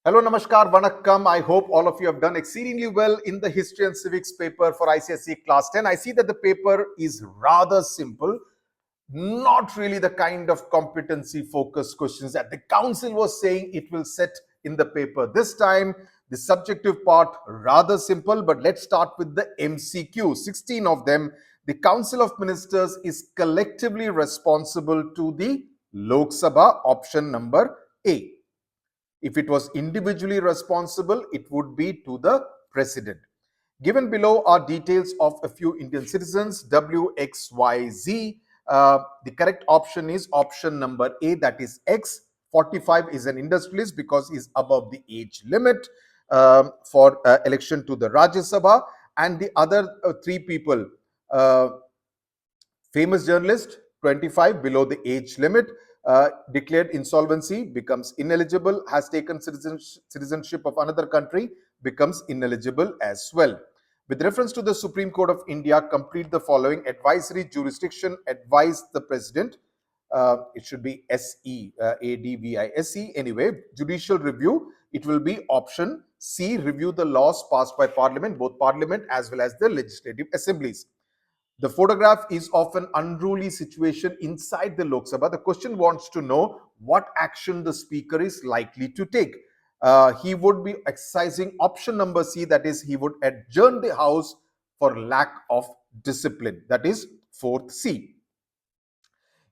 Hello, Namaskar, Vanakkam. I hope all of you have done exceedingly well in the History and Civics paper for ICSE Class 10. I see that the paper is rather simple, not really the kind of competency focused questions that the council was saying it will set in the paper. This time, the subjective part rather simple, but let's start with the MCQ. 16 of them. The Council of Ministers is collectively responsible to the Lok Sabha, option number A. If it was individually responsible, it would be to the president. Given below are details of a few Indian citizens, W, X, Y, Z. The correct option is option number A, that is X. 45 is an industrialist because he is above the age limit for election to the Rajya Sabha. And the other three people, famous journalist, 25, below the age limit, declared insolvency, becomes ineligible, has taken citizenship of another country, becomes ineligible as well. With reference to the Supreme Court of India, complete the following. Advisory jurisdiction, advise the president. It should be SE, ADVISE. Anyway, judicial review, it will be option C, review the laws passed by parliament, both parliament as well as the legislative assemblies. The photograph is of an unruly situation inside the Lok Sabha. The question wants to know what action the speaker is likely to take. He would be exercising option number C, that is, he would adjourn the house for lack of discipline. That is fourth C.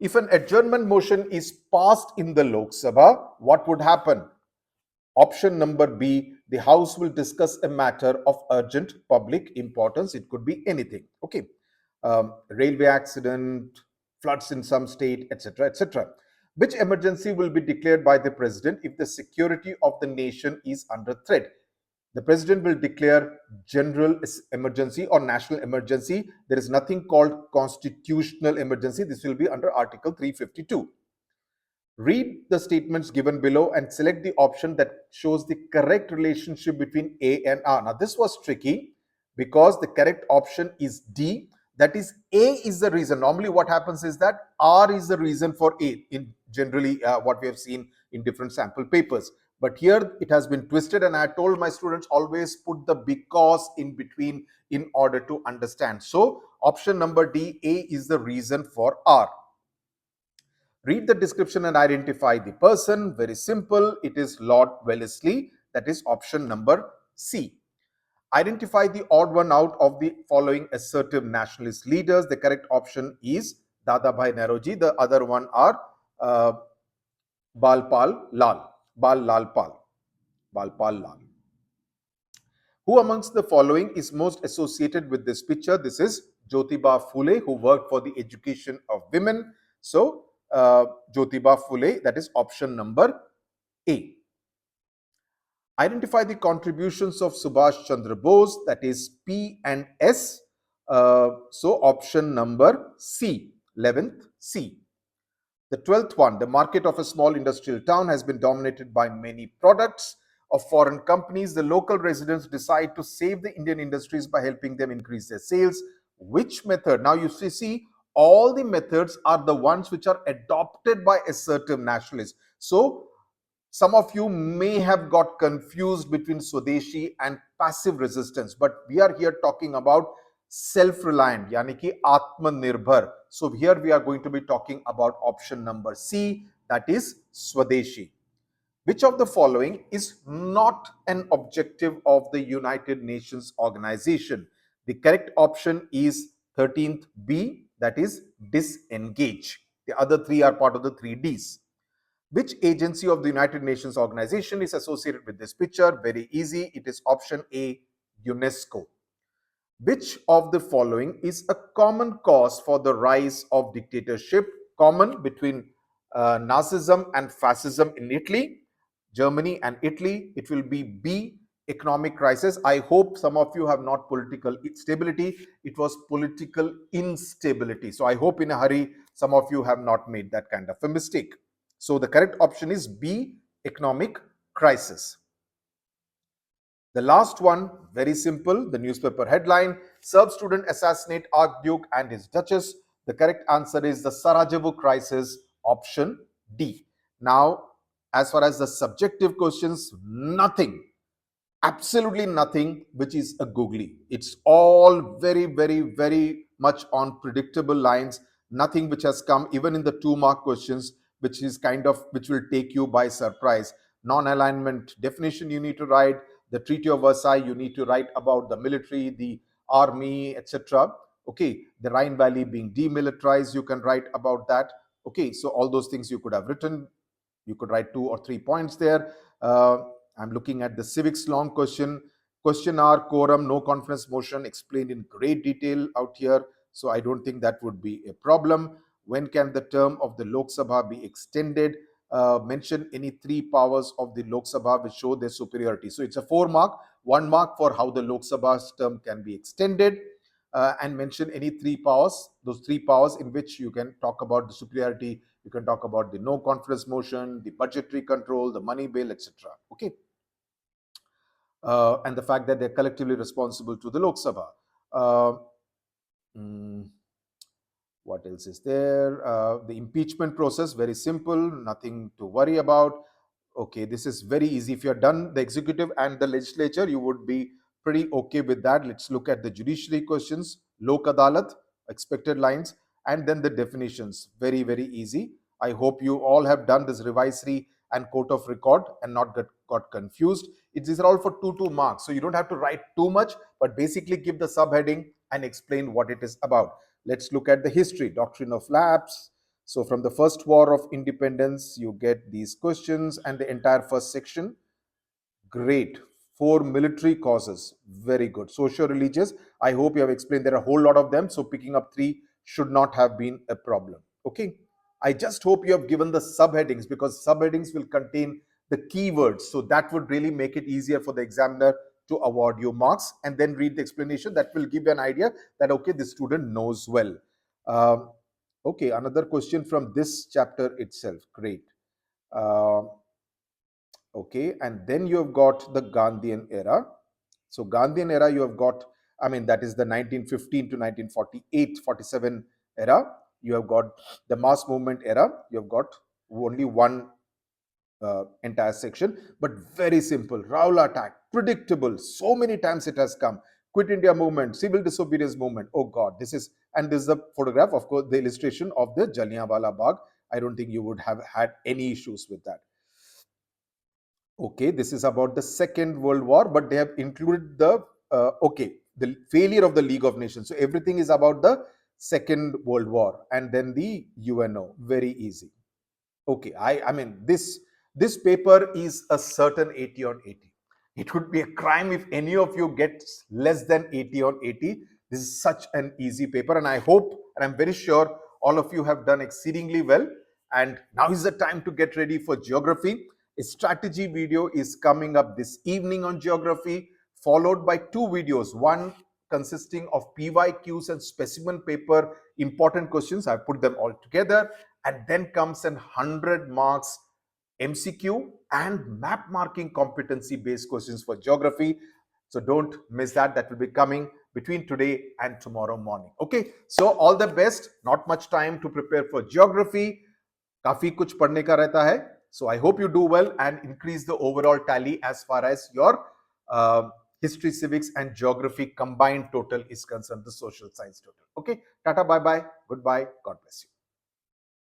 If an adjournment motion is passed in the Lok Sabha, what would happen? Option number B, the house will discuss a matter of urgent public importance. It could be anything. Okay. Railway accident, floods in some state, etc., etc. Which emergency will be declared by the president if the security of the nation is under threat? The president will declare general emergency or national emergency. There is nothing called constitutional emergency. This will be under Article 352. Read the statements given below and select the option that shows the correct relationship between A and R. Now, this was tricky because the correct option is D. That is, A is the reason. Normally, what happens is that R is the reason for A in generally what we have seen in different sample papers. But here it has been twisted, and I told my students always put the because in between in order to understand. So, option number D, A is the reason for R. Read the description and identify the person. Very simple. It is Lord Wellesley. That is option number C. Identify the odd one out of the following assertive nationalist leaders. The correct option is Dadabhai Naoroji. The other one are Balpal Lal. Bal Lal Pal. Balpal Lal. Who amongst the following is most associated with this picture? This is Jyotiba Phule, who worked for the education of women. So, Jyotiba Phule, that is option number A. Identify the contributions of Subhash Chandra Bose, that is P and S. So, option number C, 11th C. The 12th one, the market of a small industrial town has been dominated by many products of foreign companies. The local residents decide to save the Indian industries by helping them increase their sales. Which method? Now you see, all the methods are the ones which are adopted by assertive nationalists. So, some of you may have got confused between Swadeshi and passive resistance, but we are here talking about self-reliant, yani ki Atmanirbhar. So here we are going to be talking about option number C, that is Swadeshi. Which of the following is not an objective of the United Nations organization? The correct option is 13th B, that is disengage. The other three are part of the 3Ds. Which agency of the United Nations organization is associated with this picture? Very easy. It is option A, UNESCO. Which of the following is a common cause for the rise of dictatorship? Common between Nazism and fascism in Italy, Germany and Italy. It will be B, economic crisis. I hope some of you have not political stability. It was political instability. So I hope in a hurry some of you have not made that kind of a mistake. So the correct option is B, economic crisis. The last one, very simple, the newspaper headline, Serb student assassinate Archduke and his Duchess. The correct answer is the Sarajevo crisis, option D. Now, As far as the subjective questions, nothing, absolutely nothing which is a googly. It's all very, very, very much on predictable lines. Nothing which has come even in the 2 mark questions, which is kind of which will take you by surprise. Non-alignment definition you need to write. The Treaty of Versailles you need to write about the military, the army, etc. Okay, the Rhine Valley being demilitarized, you can write about that. Okay, so all those things you could have written. You could write 2 or 3 points there. I'm looking at the civics long question. Question R, quorum, no confidence motion explained in great detail out here. So I don't think that would be a problem. When can the term of the Lok Sabha be extended? Mention any 3 powers of the Lok Sabha which show their superiority. So it's a 4 mark, 1 mark for how the Lok Sabha's term can be extended. And mention any 3 powers, those 3 powers in which you can talk about the superiority. You can talk about the no confidence motion, the budgetary control, the money bill, etc. Okay, and the fact that they're collectively responsible to the Lok Sabha. Uh, mm, what else is there? The impeachment process, very simple, nothing to worry about. Okay, this is very easy. If you're done the executive and the legislature, you would be pretty okay with that. Let's look at the judiciary questions. Lok Adalat, expected lines, and then the definitions. Very, very easy. I hope you all have done this revisory and court of record and not got confused. These are all for 2 marks. So you don't have to write too much, but basically give the subheading and explain what it is about. Let's look at the history, doctrine of lapse. So from the first war of independence, you get these questions and the entire first section. Great. 4 military causes. Very good. Social religious. I hope you have explained there are a whole lot of them. So picking up 3 should not have been a problem. Okay. I just hope you have given the subheadings because subheadings will contain the keywords. So that would really make it easier for the examiner to award you marks, and then read the explanation. That will give you an idea that, okay, the student knows well. Um, okay, another question from this chapter itself. Great. Uh, okay, and then you have got the Gandhian era. So Gandhian era, you have got, I mean, that is the 1915 to 1948, 47 era. You have got the mass movement era. You have got only one entire section, but very simple. Raul attack, predictable. So many times it has come. Quit India movement, civil disobedience movement. Oh God, this is, and this is the photograph, of course, the illustration of the Jallianwala Bagh. I don't think you would have had any issues with that. Okay, this is about the Second World War, but they have included the the failure of the League of Nations. So everything is about the Second World War, and then the UNO. Very easy. Okay, I mean this paper is a certain 80 on 80. It would be a crime if any of you gets less than 80 on 80. This is such an easy paper, and I hope and I'm very sure all of you have done exceedingly well. And now is the time to get ready for geography. A strategy video is coming up this evening on geography, followed by 2 videos. One consisting of PYQs and specimen paper important questions. I put them all together, and then comes an 100 marks MCQ and map marking competency based questions for geography. So don't miss that. That will be coming between today and tomorrow morning. Okay, so all the best. Not much time to prepare for geography. काफी कुछ पढ़ने का रहता है. So I hope you do well and increase the overall tally as far as your history, civics and geography combined total is concerned, the social science total. Okay, tata, bye bye, goodbye, God bless you.